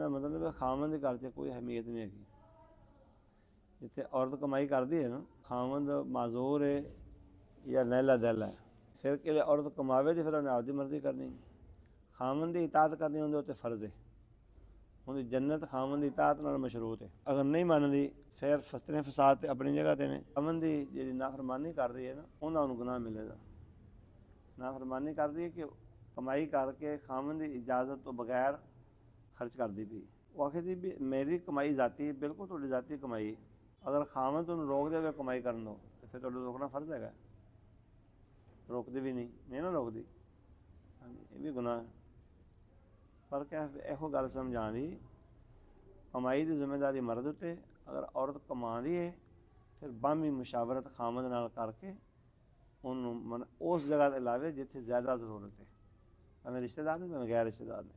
ਮਤਲਬ ਹੈ ਖਾਵੰਦ ਦੇ ਘਰ 'ਚ ਕੋਈ ਅਹਿਮੀਅਤ ਨਹੀਂ ਹੈਗੀ। ਜਿੱਥੇ ਔਰਤ ਕਮਾਈ ਕਰਦੀ ਹੈ ਨਾ, ਖਾਵੰਦ ਮਾਜ਼ੂਰ ਹੈ ਜਾਂ ਨਹਿਲਾ ਦਿਲ ਹੈ, ਫਿਰ ਕਿ ਔਰਤ ਕਮਾਵੇ ਤਾਂ ਫਿਰ ਉਹਨੇ ਆਪਦੀ ਮਰਜ਼ੀ ਕਰਨੀ। ਖਾਵੰਦ ਦੀ ਇਤਾਅਤ ਕਰਨੀ ਹੁੰਦੀ ਉੱਤੇ ਫਰਜ਼ ਹੈ। ਉਹਦੀ ਜੰਨਤ ਖਾਵੰਦ ਦੀ ਇਤਾਅਤ ਨਾਲ ਮਸ਼ਰੂਤ ਹੈ। ਅਗਰ ਨਹੀਂ ਮੰਨਦੀ ਫਿਰ ਫਸਤਨੇ ਫਸਾਦ ਤੇ ਆਪਣੀ ਜਗ੍ਹਾ 'ਤੇ ਨੇ। ਖਾਵੰਦ ਦੀ ਜਿਹੜੀ ਨਾਫਰਮਾਨੀ ਕਰ ਰਹੀ ਹੈ ਨਾ, ਉਹਨਾਂ ਨੂੰ ਗੁਨਾਹ ਮਿਲੇਗਾ। ਨਾਫਰਮਾਨੀ ਕਰਦੀ ਹੈ ਕਿ ਕਮਾਈ ਕਰਕੇ ਖਾਵੰਦ ਦੀ ਇਜਾਜ਼ਤ ਤੋਂ ਬਗੈਰ ਖਰਚ ਕਰਦੀ ਪਈ। ਉਹ ਆਖਦੀ ਵੀ ਮੇਰੀ ਕਮਾਈ ਜ਼ਾਤੀ, ਬਿਲਕੁਲ ਤੁਹਾਡੀ ਜ਼ਾਤੀ ਕਮਾਈ, ਅਗਰ ਖਾਵੰਦ ਤੁਹਾਨੂੰ ਰੋਕ ਦੇਵੇ ਕਮਾਈ ਕਰਨ ਤੋਂ ਫਿਰ ਤੁਹਾਨੂੰ ਰੋਕਣਾ ਫਰਜ਼ ਹੈਗਾ। ਰੋਕਦੀ ਵੀ ਨਹੀਂ ਨਾ ਰੋਕਦੀ, ਹਾਂਜੀ ਇਹ ਵੀ ਗੁਨਾਹ ਹੈ। ਪਰ ਕਿਆ ਇਹੋ ਗੱਲ ਸਮਝਾਉਣ ਦੀ, ਕਮਾਈ ਦੀ ਜ਼ਿੰਮੇਦਾਰੀ ਮਰਦ ਉੱਤੇ। ਅਗਰ ਔਰਤ ਕਮਾਉਂਦੀ ਹੈ ਫਿਰ ਬਾਹਮੀ ਮੁਸ਼ਾਵਰਤ ਖਾਵੰਦ ਨਾਲ ਕਰਕੇ ਉਹਨੂੰ ਉਸ ਜਗ੍ਹਾ 'ਤੇ ਲਾਵੇ ਜਿੱਥੇ ਜ਼ਿਆਦਾ ਜ਼ਰੂਰਤ ਹੈ, ਭਾਵੇਂ ਰਿਸ਼ਤੇਦਾਰ ਨੇ ਭਾਵੇਂ ਗੈਰ ਰਿਸ਼ਤੇਦਾਰ ਨੇ।